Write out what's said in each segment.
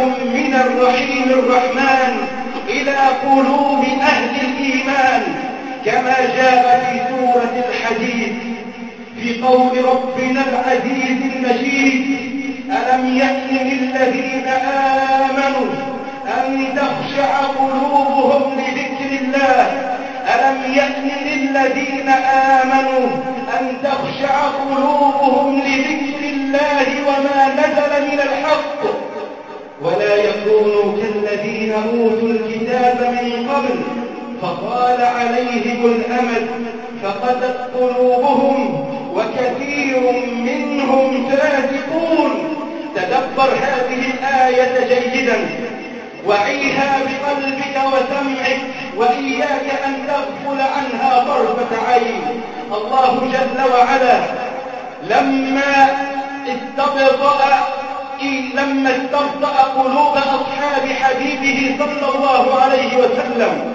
من الرحيم الرحمن إلى قلوب أهل الإيمان، كما جاء في سورة الحديد في قول ربنا العزيز المجيد: ألم يأن للذين آمنوا أن تخشع قلوبهم لذكر الله. ألم يأن للذين آمنوا أن تخشع قلوبهم لذكر الله وما نزل من الحق، ولا يكونوا كالذين أوتوا الكتاب من قبل فطال عليهم الأمد فقست قلوبهم وكثير منهم فاسقون. تدبر هذه الآية جيدا، وعيها بقلبك وسمعك، وإياك أن تغفل عنها طرفة عين. الله جل وعلا لما استبطأ قلوب أصحاب حبيبه صلى الله عليه وسلم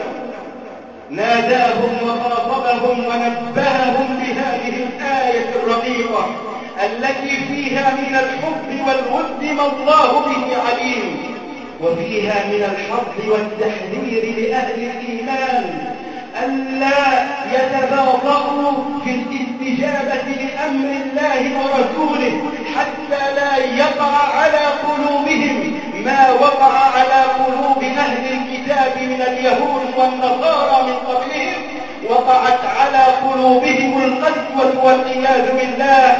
ناداهم وخاطبهم ونبههم بهذه الآية الرقيقة التي فيها من الحب والود ما الله به عليم، وفيها من الحظ والتحذير لأهل الإيمان ألا يتباطؤوا في الاستجابة لأمر الله ورسوله حتى لا يقع على قلوبهم ما وقع على قلوب أهل الكتاب من اليهود والنصارى من قبلهم. وقعت على قلوبهم القسوة والعياذ بالله،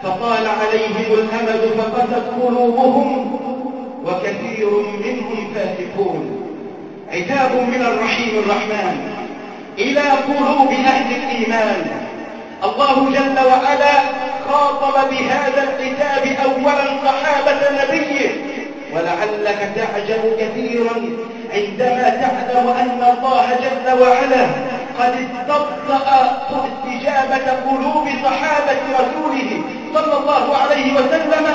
فطال عليهم الأمد فقست قلوبهم وكثير منهم فاسقون. عتاب من الرحيم الرحمن إلى قلوب أهل الإيمان. الله جل وعلا خاطب بهذا الكتاب أولا صحابة نبيه، ولعلك تعجب كثيرا عندما تعلم أن الله جل وعلا قد استبطأ استجابة قلوب صحابة رسوله صلى الله عليه وسلم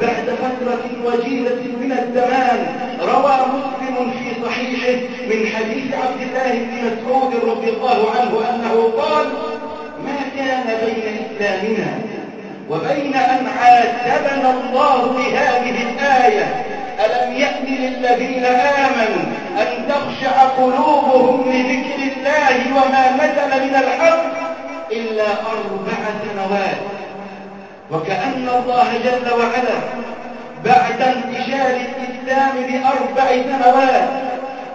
بعد فترة وجيزة من الزمان. روى مسلم في صحيحه من حديث عبد الله بن مسعود رضي الله عنه أنه قال: ما كان بين إسلامنا وبين أن عاتبنا الله بهذه الآية ألم يأن للذين آمنوا أن تخشع قلوبهم لذكر الله وما نزل من الحق إلا 4 سنوات. وكأن الله جل وعلا بعد انتشار الإسلام ب4 سنوات،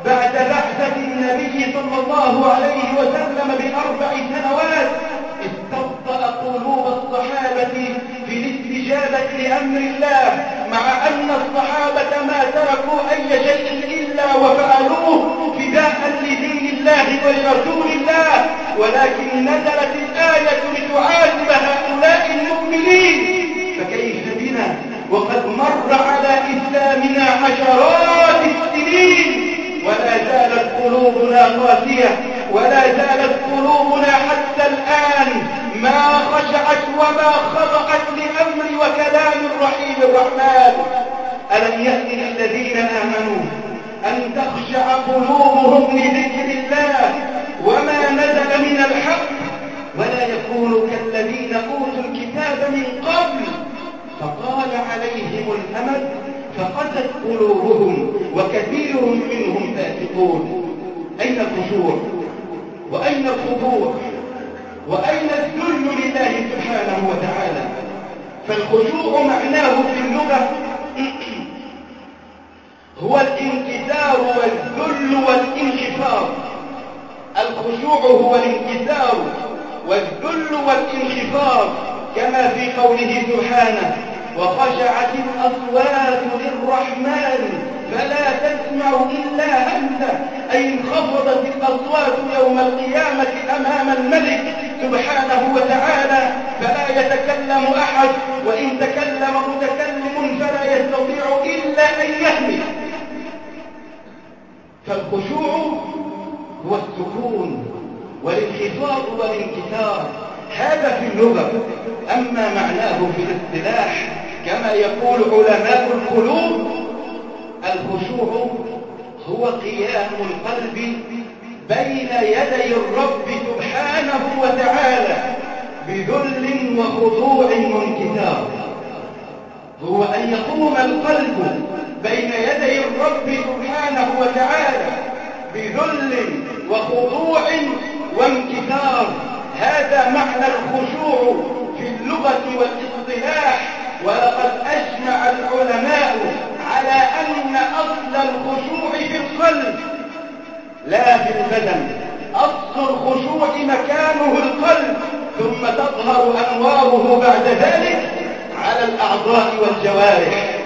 بعد بعثة النبي صلى الله عليه وسلم ب4 سنوات، استبطأ قلوب الصحابة في الاستجابة لأمر الله، مع أن الصحابة ما تركوا أي شيء إلا وفعلوه فداء لدين الله ولرسول الله، ولكن نزلت الآية لتعاتب هؤلاء المؤمنين. فكيف بنا وقد مر على إسلامنا عشرات السنين ولا زالت قلوبنا قاسية، ولا زالت قلوبنا حتى الآن ما خشعت وما خضعت لأمر وكلام الرحيم الرحمن. ألم يأن للذين آمنوا أن تخشع قلوبهم لذكر الله وما نزل من الحق ولا يكونوا كالذين أوتوا الكتاب من قبل فطال عليهم الأمد فقست قلوبهم وكثير منهم فاسقون. أين الخشوع وأين الخضوع وأين الذل لله سبحانه وتعالى؟ فالخشوع معناه في اللغة هو الانكسار والذل والانخفاض. الخشوع هو الانكسار والذل والانخفاض، كما في قوله سبحانه: وخشعت الأصوات للرحمن فلا تسمع إلا همسه، أي انخفضت الأصوات يوم القيامة أمام الملك سبحانه وتعالى فلا يتكلم أحد، وإن تكلم متكلم فلا يستطيع إلا أن يهمس. فالخشوع هو السكون والانخفاض والانكسار، هذا في اللغة. أما معناه في الاصطلاح كما يقول علماء القلوب: الخشوع هو قيام القلب بين يدي الرب سبحانه وتعالى بذل وخضوع وانكسار. هو أن يقوم القلب بين بذل وخضوع وانكسار. هذا معنى الخشوع في اللغة والاصطلاح. ولقد أجمع العلماء على أن أصل الخشوع في القلب لا في البدن. أصل الخشوع مكانه القلب، ثم تظهر أنواره بعد ذلك على الأعضاء والجوارح.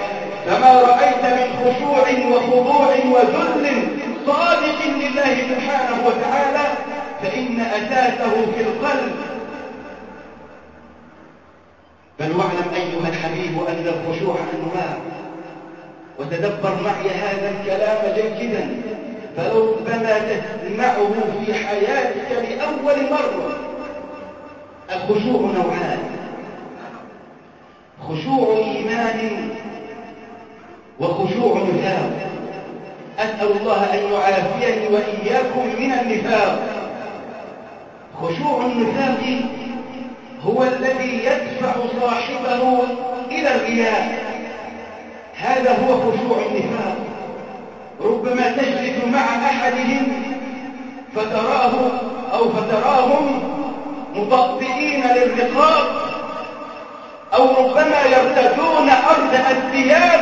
فما رأيت من خشوع وخضوع وذل صادق لله سبحانه وتعالى فإن أساسه في القلب. بل واعلم أيها الحبيب أن الخشوع أنواع. وتدبر معي هذا الكلام جيدا، فربما تسمعه في حياتك لأول مرة. الخشوع نوعان: خشوع إيمان وخشوع نفاق. أسأل الله أن يعافيني وإياكم من النفاق. خشوع النفاق هو الذي يدفع صاحبه إلى الرياء. هذا هو خشوع النفاق. ربما تجلس مع أحدهم فتراهم مطبئين للرقاب، أو ربما يرتدون أردأ الثياب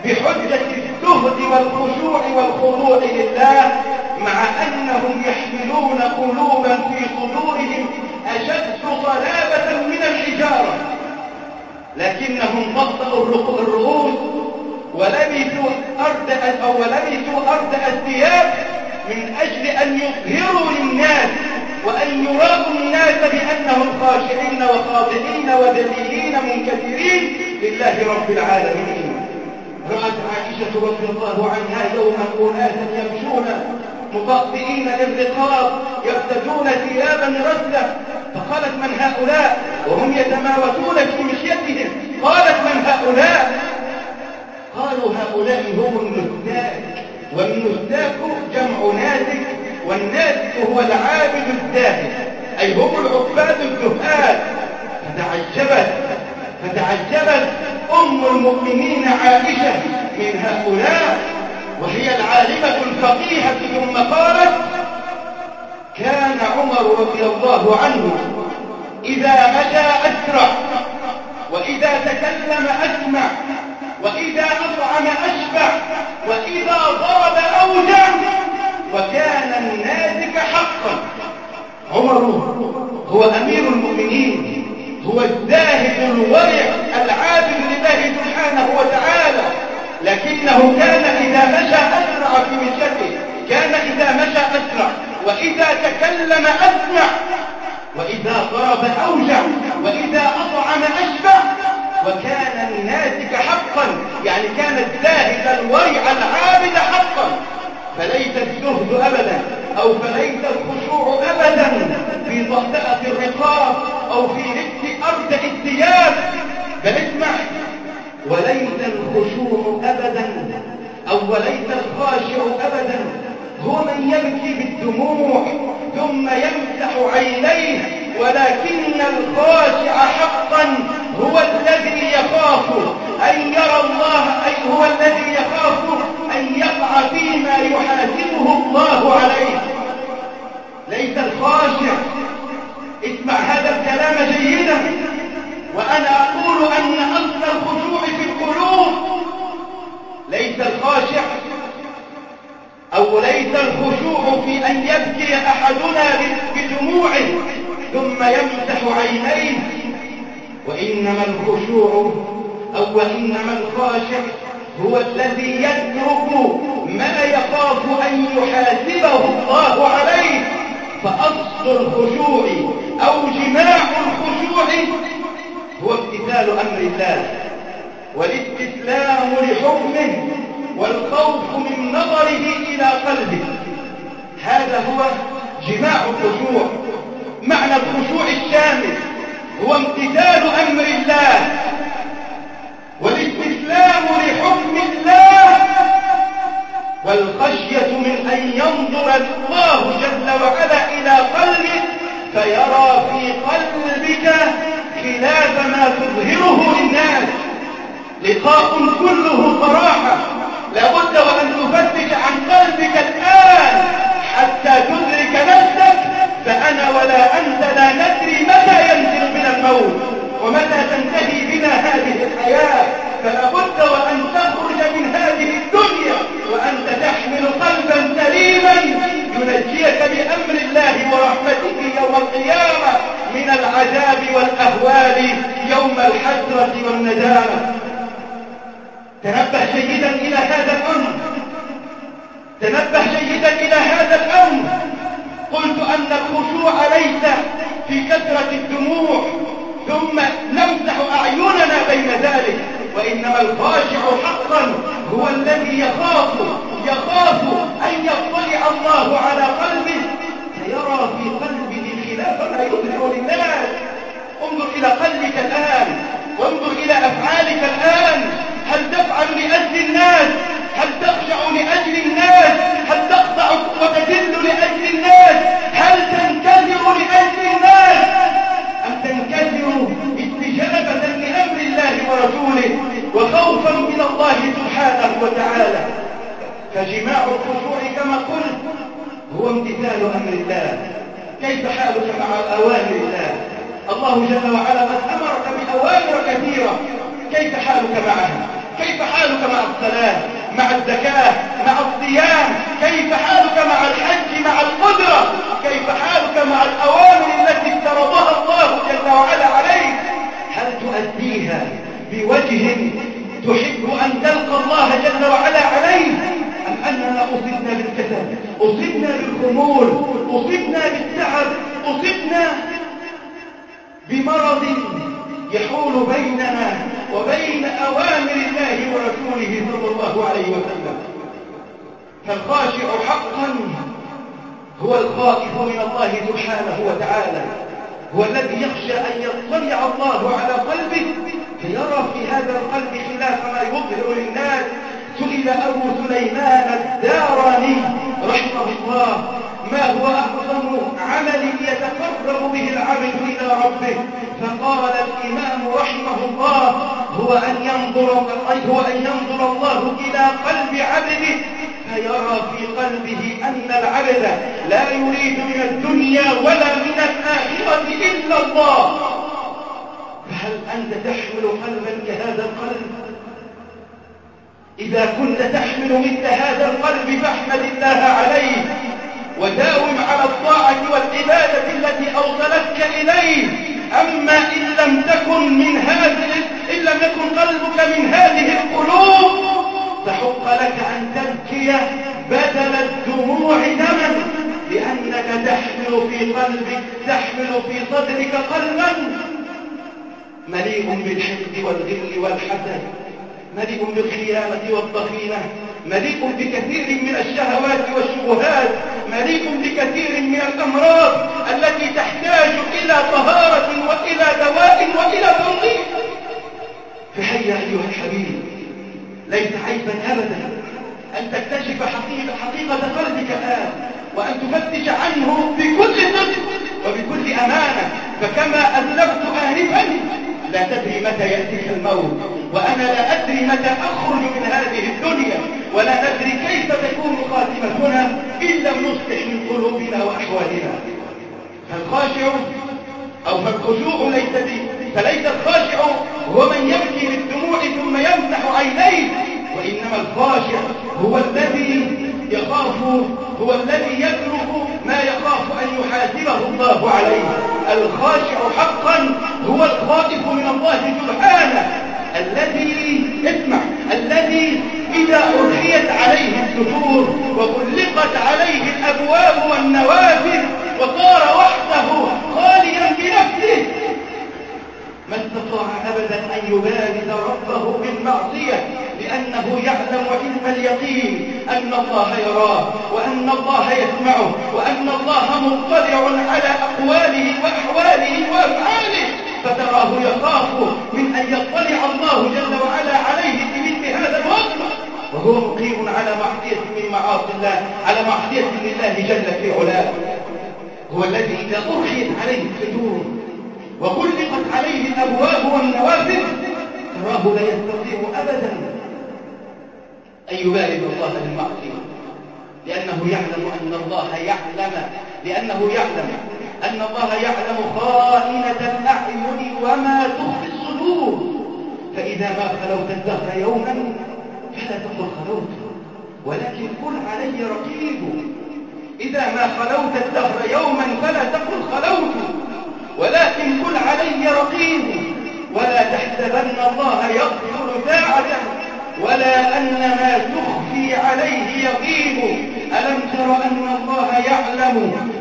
بحجة الزهد والخشوع والخضوع لله، مع أنهم يحملون قلوبا في صدورهم أشد صلابة من الحجارة، لكنهم طأطأوا الرؤوس ولبسوا أردأ الثياب من أجل أن يظهروا للناس وأن يراوا الناس بأنهم خاشعين وخاضعين وذليلين منكسرين لله رب العالمين. رأت عائشة رضي الله عنها يوما أناسا يمشون مطأطئين للرقاب يرتدون ثيابا رسلة، فقالت: من هؤلاء؟ وهم يتماوتون في مشيتهم. قالت: من هؤلاء؟ قالوا: هؤلاء هم النساك. والنساك جمع ناسك، والناسك هو العابد الزاهد، أي هم العباد الزهاد. فتعجبت أم المؤمنين عائشة من هؤلاء، وهي العالمة الفقيهة، ثم قالت: كان عمر رضي الله عنه إذا مشى أسرع، وإذا تكلم أسمع، وإذا أطعم أشبع، وإذا ضرب أوجع، وكان الناسك حقا. عمر هو أمير المؤمنين، هو الزاهد الورع العابد لله سبحانه وتعالى، لكنه كان إذا مشى أسرع في مشيته، كان إذا مشى أسرع، وإذا تكلم أسمع، وإذا ضرب أوجع، وإذا أطعم أشبع، وكان الناسك حقا، يعني كان الزاهد الورع العابد حقا. فليس الزهد أبدا، أو فليس الخشوع أبدا في ضهدأة الرقاب أو في لبس أردأ الثياب، بل اسمع: وليس الخشوع أبدا أو وليس الخاشع أبدا هو من يبكي بالدموع ثم يمسح عينيه، ولكن الخاشع حقا هو الذي يخاف أن يرى الله، أي هو الذي يخاف أن يقع فيما يحاسبه الله عليه. ليس الخاشع، اسمع هذا الكلام جيدا، وأنا أقول أن أصل الخشوع في القلوب. ليس الخاشع أو ليس الخشوع في أن يبكي أحدنا بدموعه ثم يمسح عينيه، وإنما الخشوع أو وإنما الخاشع هو الذي يترك ما يخاف أن يحاسبه الله عليه. فأصل الخشوع أو جماع الخشوع هو امتثال أمر الله والاستسلام لحكمه والخوف من نظره إلى قلبه. هذا هو جماع الخشوع. معنى الخشوع الشامل هو امتثال أمر الله والاستسلام لحكم الله والخشية من أن ينظر الله جل وعلا إلى قلبك فيرى في قلبك خلاف ما تظهره للناس. لقاء كله صراحة، لابد وأن تفتش عن قلبك الآن المآل يوم الحسرة والندامة. تنبه جيدا إلى هذا الأمر، تنبه جيدا إلى هذا الأمر. قلت أن الخشوع ليس في كثرة الدموع ثم نمسح أعيننا بين ذلك، وإنما الخاشع حقا هو الذي يخاف أن يطلع الله على قلبه فيرى في قلبه خلاف ما يظهر للناس. انظر إلى قلبك الآن، وانظر إلى أفعالك الآن. هل تفعل لأجل الناس؟ هل تخشع لأجل الناس؟ هل تخضع وتذل لأجل الناس؟ هل تنكسر لأجل الناس؟ أم تنكسر استجابة لأمر الله ورسوله وخوفا من الله سبحانه وتعالى؟ فجماع الخشوع كما قلت هو امتثال أمر الله. كيف حالك مع أوامر الله؟ الله جل وعلا قد أمرك بأوامر كثيرة، كيف حالك معها؟ كيف حالك مع الصلاة، مع الزكاة، مع الصيام؟ كيف حالك مع الحج، مع القدرة؟ كيف حالك مع الأوامر التي افترضها الله جل وعلا عليك؟ هل تؤديها بوجه تحب أن تلقى الله جل وعلا عليه، أم أننا أصبنا بالكسل، أصبنا بالخمول، أصبنا بالتعب، أصبنا بمرض يحول بيننا وبين أوامر الله ورسوله صلى الله عليه وسلم؟ فالخاشع حقا هو الخائف من الله سبحانه وتعالى، هو الذي يخشى أن يطلع الله على قلبه فيرى في هذا القلب خلاف ما يظهر للناس. سئل أبو سليمان الداراني رحمه الله ما هو أعظم عمل يتقرب به العبد إلى ربه؟ فقال الإمام رحمه الله هو أن ينظر الله إلى قلب عبده فيرى في قلبه أن العبد لا يريد من الدنيا ولا من الآخرة إلا الله. فهل أنت تحمل قلبا كهذا القلب؟ إذا كنت تحمل مثل هذا القلب فاحمد الله عليه وداوم على الطاعة والعبادة التي أوصلتك إليه. أما إن لم يكن قلبك من هذه القلوب فحق لك أن تبكي بدل الدموع دما، لأنك تحمل في صدرك قلبا مليء بالحقد والغل والحسد، مليء بالخيانة والضغينة، مليء بكثير من الشهوات والشبهات، مليء بكثير من الأمراض التي تحتاج إلى طهارة وإلى دواء وإلى تنظيف. فهيا أيها الحبيب، ليس عيبا أبدا أن تكتشف حقيقة قلبك الآن وأن تفتش عنه بكل صدق وبكل أمانة. فكما أذنبت آنفا لا تدري متى يأتيك الموت، وأنا لا أدري متى أخرج من هذه الدنيا، ولا ندري كيف تكون خاتمتنا إن لم نصلح من قلوبنا وأحوالنا. فالخشوع فليس الخاشع هو من يبكي بالدموع ثم يمسح عينيه، وإنما الخاشع هو الذي يترك ما يخاف أن يحاسبه الله عليه. الخاشع حقا هو الخائف من الله سبحانه، الذي إذا أرخيت عليه الستور وغلقت عليه الأبواب والنوافذ وصار وحده خاليا بنفسه ما استطاع أبدا أن يبارز ربه بالمعصية، لأنه يعلم علم اليقين أن الله يراه وأن الله يسمعه وأن الله مطلع على أقواله وأحواله وأفعاله، فتراه يخاف من أن يطلع الله جل وعلا عليه في مثل هذا الوقت وهو مقيم على معصية من معاصي الله، على معصية لله جل في علاه. هو الذي إذا أرخيت عليه الصدور وغلقت عليه الأبواب والنوافذ تراه لا يستطيع أبدا أن يبارز الله بالمعصية، لأنه يعلم أن الله يعلم خائنة الأعين وما تخفي الصدور. فإذا ما خلوت الدهر يوما فلا تقل خلوت، ولكن قل علي رقيب. إذا ما خلوت الدهر يوما فلا تقل خلوت، ولكن قل علي رقيب. ولا تحسبن الله يغفر ساعة ولا أن ما تخفي عليه يغيب. ألم تر أن الله يعلم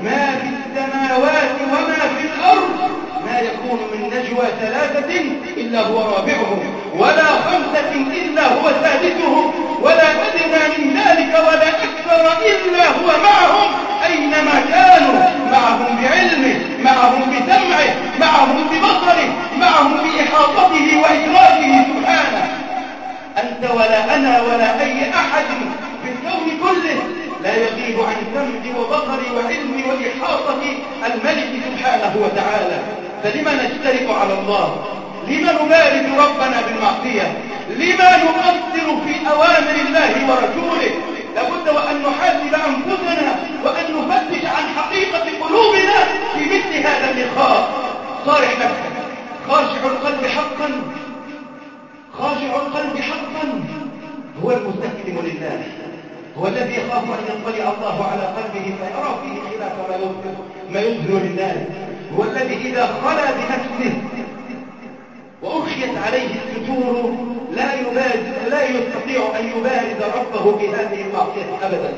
ما في السماوات وما في الأرض؟ ما يكون من نجوى ثلاثة إلا هو رابعهم ولا خمسة إلا هو سادسهم ولا أدنى من ذلك ولا أكثر إلا هو معهم أينما كانوا، معهم بعلمه، معهم بسمعه، معهم ببصره، معهم بإحاطته وإدراكه سبحانه. أنت ولا أنا ولا أي أحد في الكون كله لا يغيب عن سمعي وبصري وعلمي وإحاطة الملك سبحانه وتعالى. فلما نشترك على الله؟ لما نبارك ربنا بالمعصية؟ لما نقصر في أوامر الله ورسوله؟ لابد وأن نحاسب أنفسنا وأن نفتش عن حقيقة قلوبنا في مثل هذا اللقاء. صارح نفسك، خاشع القلب حقا، خاشع القلب حقا هو المستسلم لله، هو الذي يخاف أن يطلع الله على قلبه فيرى فيه خلاف ما يظهر للناس، هو الذي إذا خلا بنفسه وأخشيت عليه الستور لا يستطيع أن يبارز ربه بهذه المعصية أبدا.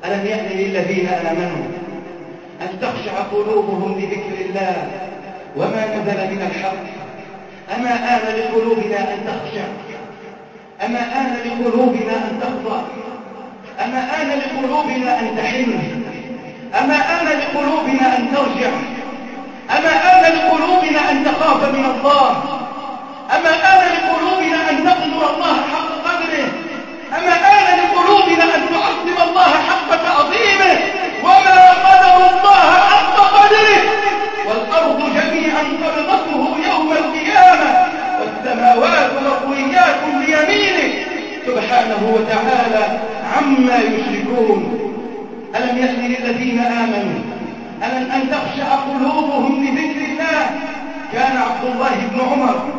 ألم يأن للذين آمنوا أن تخشع قلوبهم لذكر الله وما نزل من الحق؟ أما آن لقلوبنا أن تخشع؟ أما آن لقلوبنا أن تخضع؟ أما آن لقلوبنا أن تحن؟ أما آن لقلوبنا أن ترجع؟ أما آن لقلوبنا أن تخاف من الله؟ أما آن لقلوبنا أن تقدر الله حق قدره؟ أما آن لقلوبنا أن تعظم الله حق تعظيمه؟ وما قدر الله حق قدره، والأرض جميعا قبضته يوم القيامة والسماوات مطويات بيمينه سبحانه وتعالى عما يشركون. ألم يأن للذين آمنوا أن تخشع قلوبهم لذكر الله؟ كان عبد الله بن عمر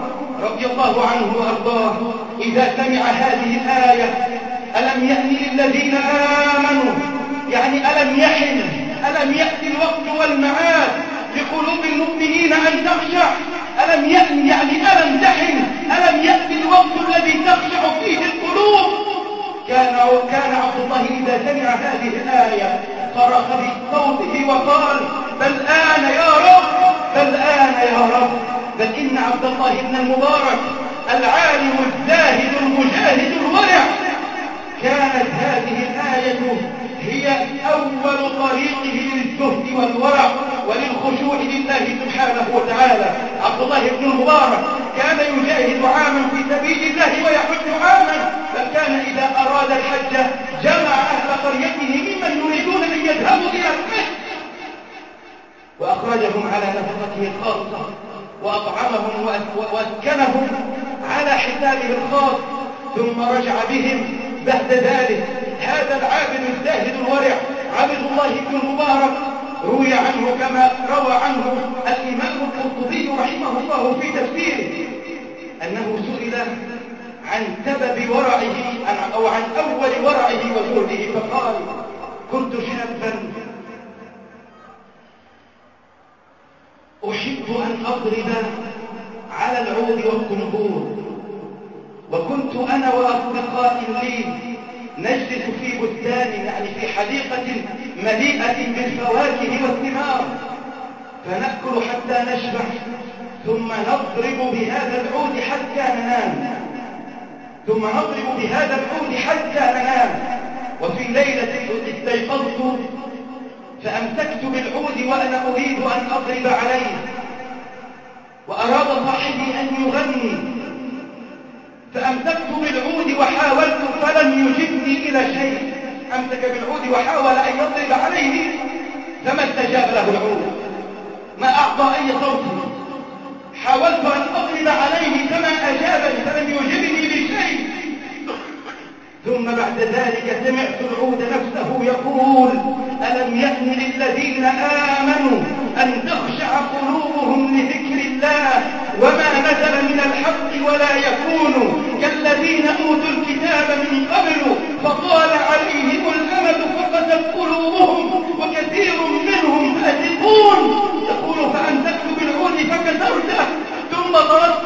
رضي الله عنه وأرضاه إذا سمع هذه الآية ألم يأن للذين آمنوا، يعني ألم يحن، ألم يأتي الوقت والمعاد لقلوب المؤمنين أن تخشع؟ ألم يأن يعني ألم تحن، ألم يأتي الوقت الذي تخشع فيه القلوب؟ كان عبد الله إذا سمع هذه الآية صرخ بصوته وقال بل آن يا رب، بل آن يا رب. بل إن عبد الله بن المبارك العالم الزاهد المجاهد الورع كانت هذه الآية هي أول طريقه للزهد والورع وللخشوع لله سبحانه وتعالى. عبد الله بن المبارك كان يجاهد عاما في سبيل الله ويحج عاما، فكان إذا أراد الحج جمع أهل قريته ممن يريدون أن يذهبوا إلى مكة وأخرجهم على نفقته الخاصة وأطعمهم وأسكنهم على حسابه الخاص، ثم رجع بهم بعد ذلك. هذا العابد الزاهد الورع عبد الله بن المبارك روي عنه كما روى عنه الإمام القرطبي رحمه الله في تفسيره أنه سئل عن سبب ورعه أو عن أول ورعه وزهده فقال كنت شابا أحب أن أضرب على العود والقنبور، وكنت أنا وأصدقائي لي نجلس في بستان يعني في حديقة مليئة بالفواكه والثمار فنأكل حتى نشبع ثم نضرب بهذا العود حتى ننام، ثم نضرب بهذا العود حتى ننام. وفي ليلة استيقظت فأمسكت بالعود وأنا أريد أن أضرب عليه، وأراد صاحبي أن يغني، فأمسكت بالعود وحاولت فلم يجبني إلى شيء. أمسك بالعود وحاول أن يضرب عليه فما استجاب له العود، ما أعطى أي صوت. حاولت أن أضرب عليه فما أجابني فلم يجبني لشيء. ثم بعد ذلك سمعت العود نفسه يقول ألم يأن للذين آمنوا أن تخشع قلوبهم لذكر الله وما نزل من الحق ولا يكونوا كالذين أوتوا الكتاب من قبل فطال عليهم الأمد فقست قلوبهم وكثير منهم فاسقون. يقول فأمسكت بالعود فكسرته ثم ضربت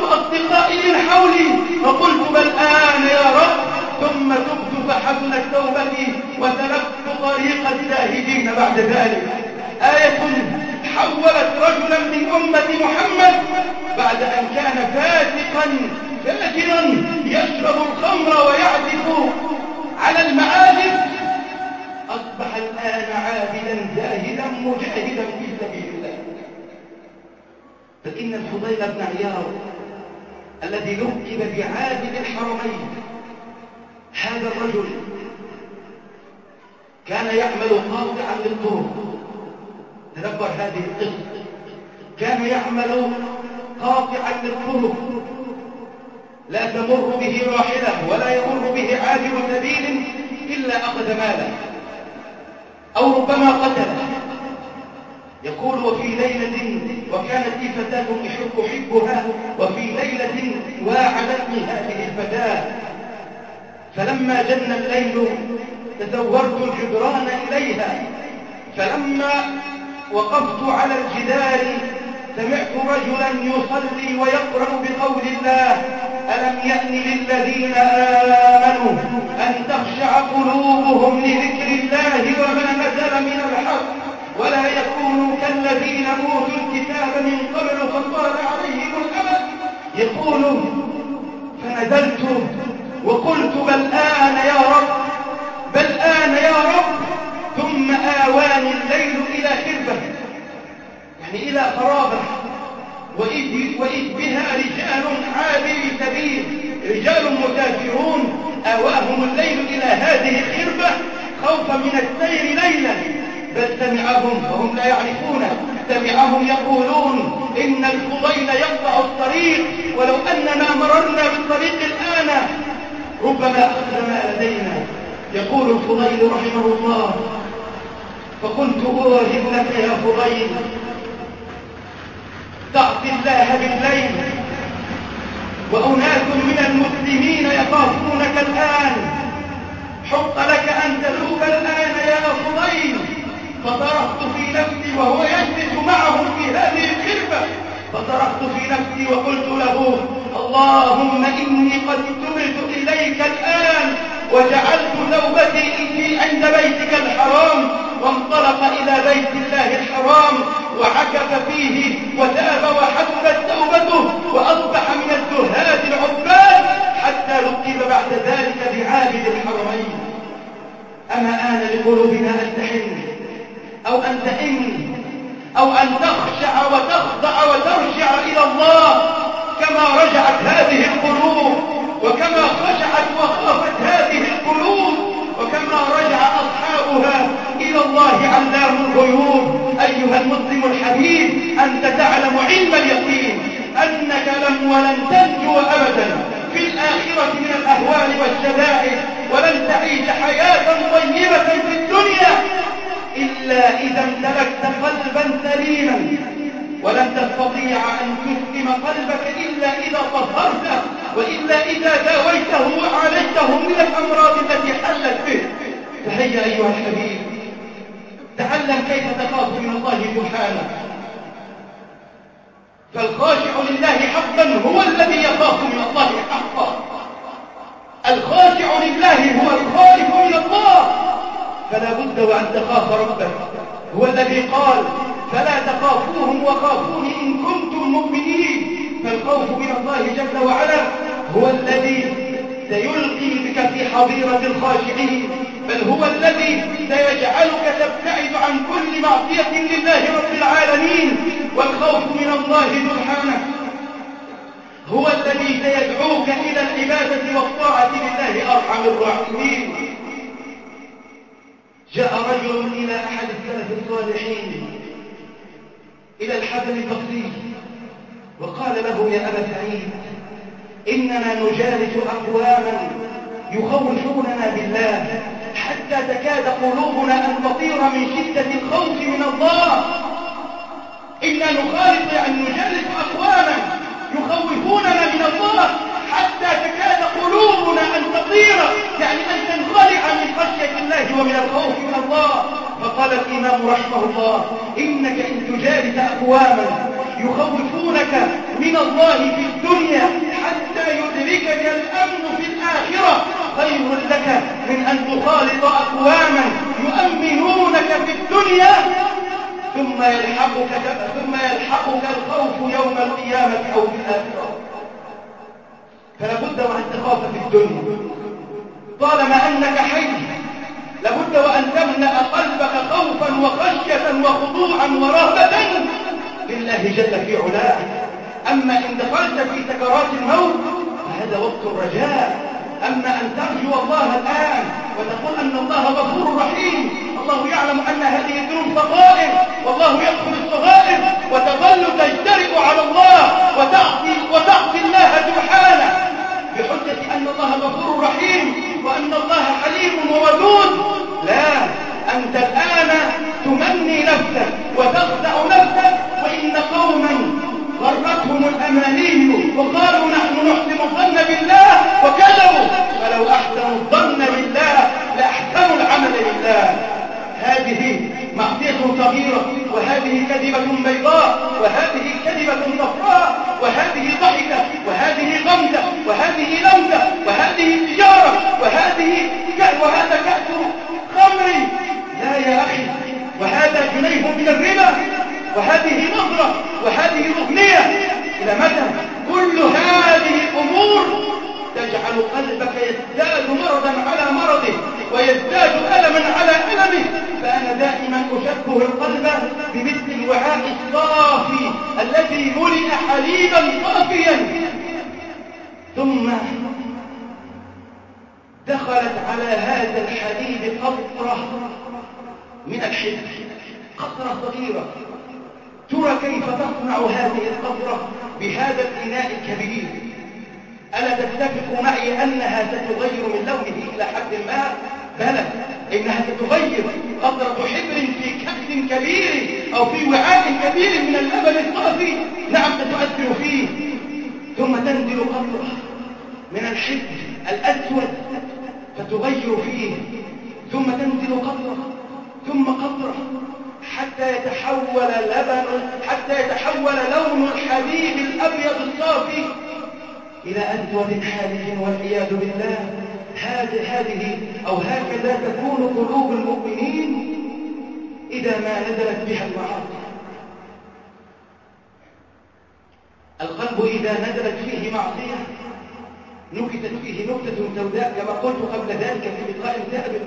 تبت فحسنت توبتي وسلكت طريق الزاهدين بعد ذلك. آية حولت رجلا من أمة محمد بعد أن كان فاسقا فاجرا يشرب الخمر ويعزف على المعازف، أصبح الآن عابدا زاهدا مجاهدا في سبيل الله. فإن الفضيل بن عياض الذي لقب بعابد الحرمين، هذا الرجل كان يعمل قاطعا للطرق. تدبر هذه القصة، كان يعمل قاطعا للطرق، لا تمر به راحلة ولا يمر به عابر سبيل إلا أخذ ماله أو ربما قتله. يقول وفي ليلة، وكانت لي فتاة أحبها، وفي ليلة واعدتني هذه الفتاة، فلما جن الليل تزورت الجدران إليها، فلما وقفت على الجدار سمعت رجلا يصلي ويقرأ بقول الله: ألم يأن للذين آمنوا أن تخشع قلوبهم لذكر الله وما نزل من الحق ولا يكونوا كالذين أوتوا الكتاب من قبل فطال عليهم الأمد. يقول فنزلت وقلت بل آن يا رب، بل آن يا رب، ثم آواني الليل إلى خربة، يعني إلى خرابة، وإذ بها رجال عابري سبيل، رجال مسافرون، آواهم الليل إلى هذه الخربة خوفا من السير ليلا. بل سمعهم وهم لا يعرفون، سمعهم يقولون إن الفضيل يقطع الطريق، ولو أننا مررنا بالطريق الآن ربما أخذ ما لدينا. يقول الفضيل رحمه الله: فقلت أراهب لك يا فضيل، تعصي الله بالليل وأناس من المسلمين يخافونك الآن، حق لك أن تذوب الآن يا فضيل. فطرقت في نفسي وهو يجلس معهم في هذه الخربة، فطرقت في نفسي وقلت له: اللهم إني قد تبت إليك الآن وجعلت توبتي عند بيتك الحرام. وانطلق إلى بيت الله الحرام وعكف فيه وتاب وحسبت توبته وأصبح من الزهاد العباد، حتى لقب بعد ذلك بعابد الحرمين. أما آن لقلوبنا أن تحن أو أن تئن أو أن تخشع وتخضع وترجع إلى الله كما رجعت هذه القلوب، وكما خشعت وخافت هذه القلوب، وكما رجع أصحابها إلى الله علام الغيوب. أيها المسلم الحبيب، أنت تعلم علم اليقين أنك لم ولن تنجو أبدا في الآخرة من الأهوال والشدائد، ولن تعيش حياة طيبة في الدنيا إلا إذا امتلكت قلبا سليما، ولن تستطيع أن تسلم قلبك إلا إذا طهرته، وإلا إذا داويته وعالجته من الأمراض التي حلت به. فهيا أيها الحبيب، تعلم كيف تخاف من الله سبحانه. فالخاشع لله حقا هو الذي يخاف من الله حقا. الخاشع لله هو الخائف من الله، فلا بد وأن تخاف ربك. هو الذي قال: فلا تخافوهم وخافوني إن كنتم مؤمنين. فالخوف من الله جل وعلا هو الذي سيلقي بك في حظيرة الخاشعين، بل هو الذي سيجعلك تبتعد عن كل معصية لله رب العالمين. والخوف من الله سبحانه هو الذي سيدعوك إلى العبادة والطاعة لله أرحم الراحمين. جاء رجل إلى أحد السلف الصالحين، إلى الحسن البصري، وقال له: يا أبا سعيد، إننا نجالس أقواما يخوفوننا بالله حتى تكاد قلوبنا أن تطير من شدة الخوف من الله. إنا نخالط، يعني نجالس أقواما يخوفوننا من الله حتى تكاد قلوبنا أن تطير، يعني أن تنخلع من خشية الله ومن الخوف من الله. فقال الإمام رحمه الله: إنك إن تجالس أقواما يخوفونك من الله في الدنيا حتى يدركك الأمن في الآخرة خير لك من أن تخالط أقواما يؤمنونك في الدنيا ثم يلحقك الخوف يوم القيامة أو في الآخرة. فلا بد وأن تخاف في الدنيا طالما أنك حي، لابد وأن تملأ قلبك خوفا وخشية وخضوعا ورهبة لله جل في علاه. أما إن دخلت في سكرات الموت فهذا وقت الرجاء. أما أن ترجو الله الآن وتقول أن الله غفور رحيم، الله يعلم أن هذه الذنوب صغائر والله يغفر الصغائر، وتظل تجترئ على الله وتعصي الله سبحانه بحجة أن الله غفور رحيم وأن الله حليم وودود. لا، أنت الآن تمني نفسك وتخدع نفسك، وإن قوما غرتهم الأماني وقالوا نحن نحسن الظن بالله وكذبوا، فلو أحسنوا الظن بالله لأحسنوا العمل لله. هذه معصية صغيرة، وهذه كذبة بيضاء، وهذه كذبة صفراء، وهذه ضحكة، وهذه غمزة، وهذه لمزة، وهذه تجارة، وهذا كأس خمر. لا يا أخي، وهذا جنيه من الربا، وهذه نظرة، وهذه أغنية. إلى متى؟ كل هذه الأمور تجعل قلبك يزداد مرضا على مرضه ويزداد ألما على ألمه. فأنا دائما أشبه القلب بمثل الوعاء الصافي الذي ملئ حليبا صافيا، ثم دخلت على هذا الحليب قطرة من الحب، قطرة صغيرة. ترى كيف تصنع هذه القطرة بهذا الإناء الكبير؟ ألا تتفق معي أنها ستغير من لونه إلى حد ما؟ بلى، إنها ستغير. قطرة حبر في كأس كبير أو في وعاء كبير من اللبن الصافي، نعم ستؤثر فيه. ثم تنزل قطرة من الحبر الأسود فتغير فيه، ثم تنزل قطرة ثم قطرة حتى يتحول لون الحليب الأبيض الصافي إلى أسود حالف والعياذ بالله. هذه أو هكذا تكون قلوب المؤمنين إذا ما نزلت بها المعاصي. القلب إذا نزلت فيه معصية نكتت فيه نكتة سوداء كما قلت قبل ذلك في لقاء سابق،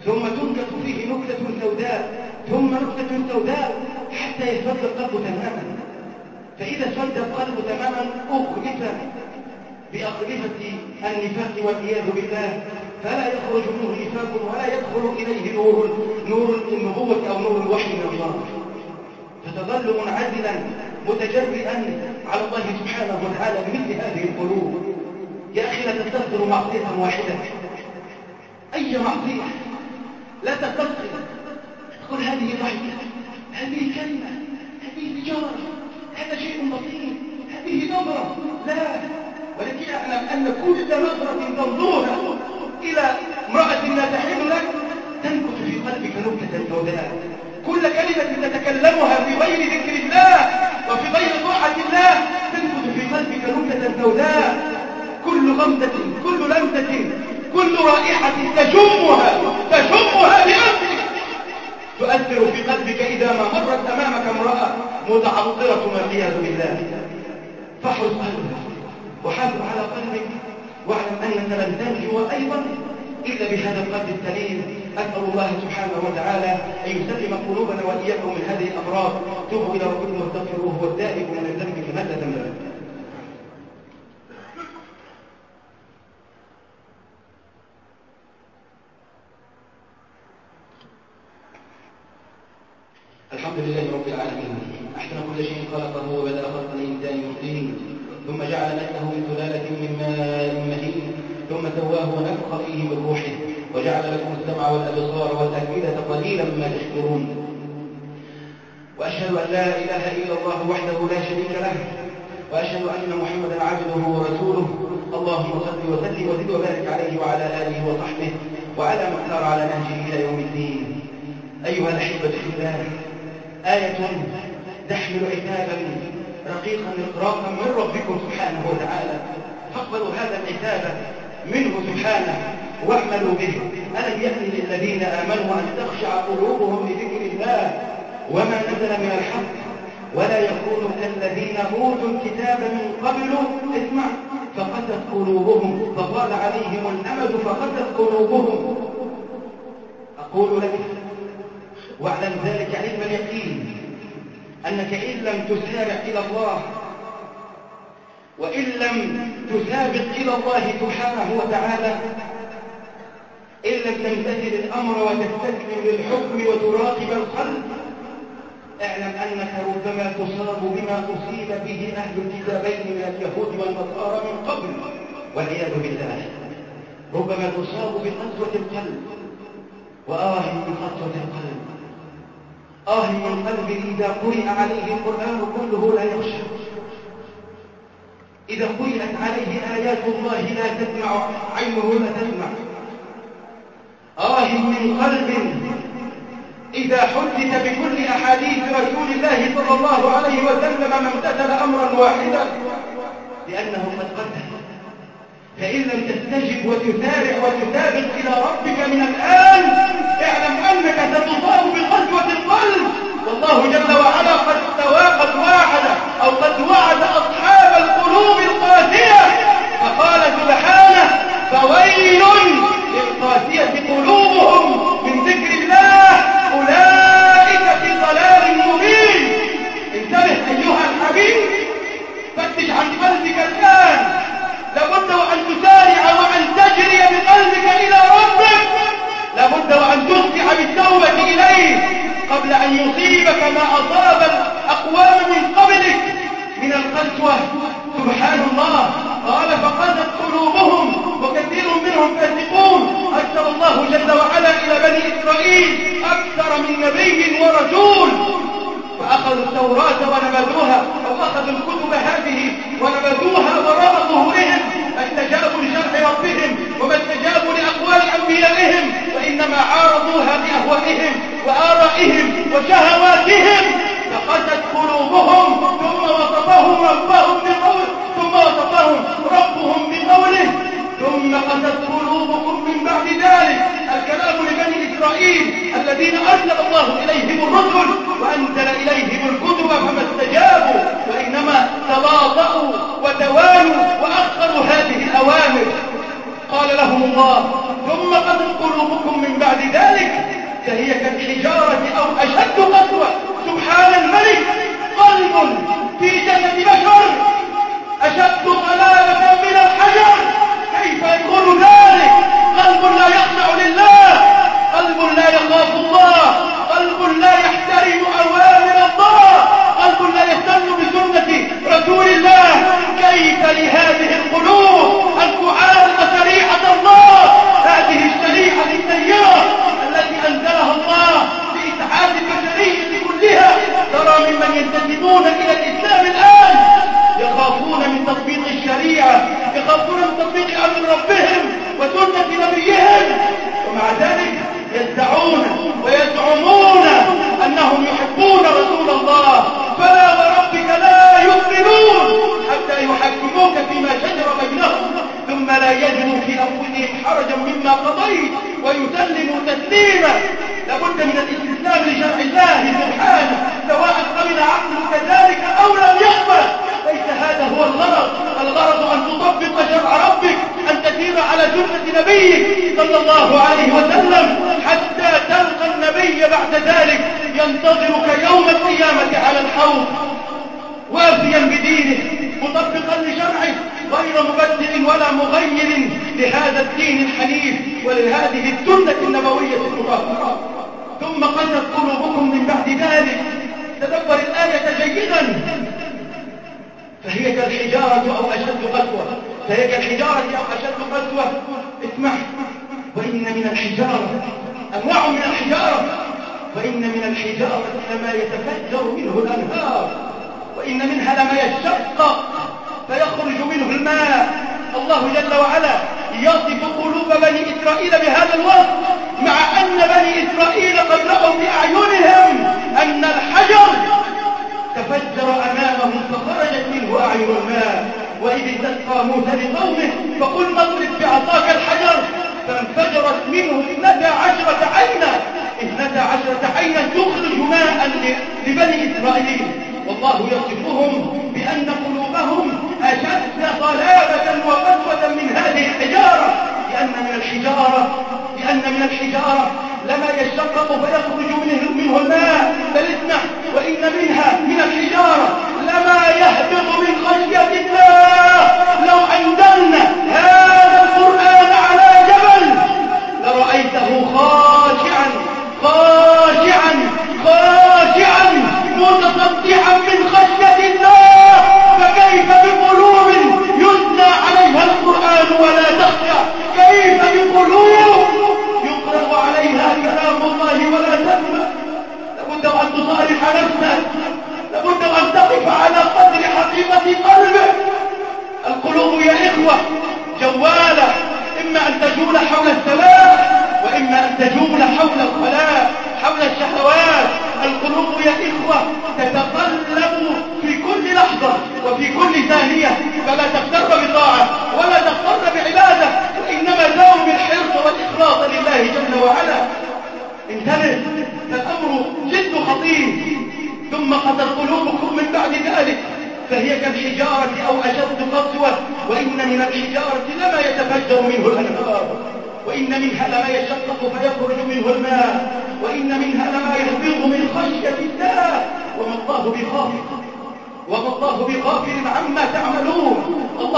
ثم تنكت فيه نكتة سوداء، ثم نكتة سوداء حتى يسود القلب تماما. فإذا اسود القلب تماما أغلف بأغلفة النفاق والعياذ بالله، فلا يخرج منه نفاق ولا يدخل إليه نور النبوة أو نور الوحي من الله، فتظل منعزلا متجرئا على الله سبحانه وتعالى بمثل هذه القلوب. يا أخي لا تستصدر معصية واحدة، أي معصية لا تستصدر تقول هذه ضحكة، هذه كلمة، هذه تجارة، هذا شيء بسيط، هذه نظرة. لا، ولكن أعلم أن كل نظرة تنظرها إلى امرأة لا تحل لك تنكت في قلبك نكتة سوداء. كل كلمة تتكلمها في غير ذكر الله وفي غير طاعة الله تنكت في قلبك نكتة سوداء. كل غمزة، كل لمسة، كل رائحة تشمها بأنفك تؤثر في قلبك إذا ما مرت أمامك امرأة متعطرة والعياذ بالله. فاحرص قلبك وحافظ على قلبك، واعلم أنك لن تنجو أيضا إلا بهذا القلب السليم. أسأل الله سبحانه وتعالى أن يسلم قلوبنا وإياكم من هذه الأمراض. توبوا إلى ربكم واستغفروه، هو التائب من الذنب كمن لا ذنب له. الحمد لله رب العالمين، أحسن كل شيء خلقه وبدأ خلق الإنسان من طين، ثم جعل نسله من سلالة من ماء مهين، ثم سواه ونفخ فيه من روحه، وجعل لكم السمع والأبصار والأفئدة قليلا ما تشكرون. وأشهد أن لا إله إلا الله وحده لا شريك له، وأشهد أن محمدا عبده ورسوله. اللهم صل وسلم وزد وبارك عليه وعلى آله وصحبه وعلى من سار على نهجه إلى يوم الدين. أيها الأحبة في الله، آية تحمل عتابا رقيقا إقراقا من ربكم سبحانه وتعالى، فاقبلوا هذا العتاب منه سبحانه واعملوا به. ألم يأن للذين آمنوا أن تخشع قلوبهم لذكر الله وما نزل من الحق ولا يكونوا كالذين أوتوا الكتاب من قبل اسمع فقست قلوبهم فطال عليهم الأمد فقست قلوبهم. أقول لك واعلم ذلك علم اليقين أنك إن لم تسارع إلى الله وإن لم تسابق إلى الله سبحانه وتعالى، إن لم تمتثل الأمر وتستسلم للحكم وتراقب القلب، اعلم أنك ربما تصاب بما أصيب به أهل الكتابين من اليهود والنصارى من قبل والعياذ بالله. ربما تصاب بقسوة القلب، من قسوة القلب، من قلب إذا قرئ عليه القرآن كله لا يخشى، إذا قرئت عليه آيات الله لا تسمع عينه لا تسمع. من قلب إذا حدث بكل أحاديث رسول الله صلى الله عليه وسلم ما امتثل أمرا واحدا لأنه قد قتل. فإن لم تستجب وتسارع وتسابق إلى ربك من الآن، اعلم أنك ستصاب بقسوة القلب. والله جل وعلا قد وعد أصحاب القلوب القاسية فقال سبحانه فويل للقاسية قلوبهم من ذكر الله أولئك في ضلال مبين. انتبه أيها الحبيب، فتش عن قلبك الآن، لابد وأن تسارع وأن تجري بقلبك إلى ربك، لابد وأن تسرع بالتوبة إليه قبل أن يصيبك ما أصاب الأقوام من قبلك من القسوة. سبحان الله، قال فقست قلوبهم وكثير منهم فاسقون. أرسل الله جل وعلا إلى بني إسرائيل أكثر من نبي ورسول، فأخذوا التوراة ونبذوها، أو أخذوا الكتب هذه ونبذوها وراء ظهورهم، فاستجابوا لشرع ربهم وما استجابوا لأقوال أنبيائهم، وإنما عارضوها بأهوائهم وآرائهم وشهواتهم. فقست قلوبهم ثم وصفهم ربهم بقوله ثم قست قلوبكم من بعد ذلك. الكلام لبني إسرائيل الذين أرسل الله إليهم الرسل وأنزل إليهم الكتب فما استجابوا، وإنما تواطؤوا وتوانوا وأخروا هذه الأوامر. قال لهم الله ثم قست قلوبكم من بعد ذلك فهي كالحجارة أو أشد قسوة. سبحان الملك، قلب في جسد بشر أشد ضلالة من الحجر، كيف يكون ذلك؟ قلب لا يخشع لله، قلب لا يخاف الله، قلب لا يحترم أوامر الله، قلب لا يهتم بسنة رسول الله. كيف لهذه القلوب أن تعارض شريعة الله، هذه الشريعة السيئة التي أنزلها الله لإسعاد البشرية كلها؟ ترى ممن ينتسبون إلى الإسلام الآن يخافون من تطبيق الشريعة، يخافون من تطبيق أمر ربهم وسنة نبيهم، ومع ذلك يدعون ويزعمون أنهم يحبون رسول الله. فلا وربك لا يؤمنون حتى يحكموك فيما شجر بينهم ثم لا يجدوا في أنفسهم حرجا مما قضيت ويسلموا تسليما. لابد من الاستسلام لشرع الله سبحانه سواء قبل عقلك ذلك أو لم يقبل. ليس هذا هو الغرض، الغرض أن تطبق شرع ربك، أن تسير على سنة نبيك صلى الله عليه وسلم حتى تلقى النبي بعد ذلك ينتظرك يوم القيامة على الحوض وافيا بدينه مطبقا لشرعه غير مبدل ولا مغير لهذا الدين الحنيف ولهذه السنة النبوية المطهرة. ثم قست قلوبكم من بعد ذلك. تدبر الآية جيدا، فهي كالحجارة أو أشد قسوة، فهي كالحجارة أو أشد قسوة. اسمع، وإن من الحجارة أنواع من الحجارة، وإن من الحجارة لما يتفجر منه الأنهار، وإن منها لما يشقق فيخرج منه الماء. الله جل وعلا يصف قلوب بني إسرائيل بهذا الوصف، مع أن بني إسرائيل قد رأوا بأعينهم أن الحجر تفجر أمامهم فخرجت منه أعين الماء. وإذ استسقى موسى لقومه فقلنا اضرب بعصاك الحجر فانفجرت منه 12 عينا، 12 عينا تخرج ماء لبني إسرائيل. والله يصفهم بأن قلوبهم أشد صلابة وقسوة من هذه الحجارة، لأن من الحجارة لما يشقق فيخرج منه الماء. بل اسمع، وإن منها من الحجارة لما يهبط من خشية الله. لو أنزلنا هذا القرآن على جبل لرأيته خاشعا متصدعا من خشية الله. فكيف بقلوب يتلى عليها القرآن ولا تخشع؟ كيف بقلوب يقرأ عليها كلام الله ولا تسمع؟ لابد أن تصارح نفسك، لابد أن تقف على قدر حقيقة قلبك. القلوب يا إخوة جوالة، إما أن تجول حول السماء وإما أن تجول حول الخلاء، حول الشهوات. القلوب يا إخوة تتقلب في كل لحظة وفي كل ثانية، فلا تغتر بطاعة ولا تغتر بعبادة، وإنما داوم الحرص والإخلاص لله جل وعلا. انتبه، فالأمر جد خطير. ثم قد قلوبكم من بعد ذلك فهي كالحجارة أو أشد قسوة. وإن من الحجارة لما يتفجر منه الأنهار، وإن منها لما يشقق فيخرج منه الماء، وإن منها لما يهبط من خشية الله. وما الله بغافل عما تعملون. الله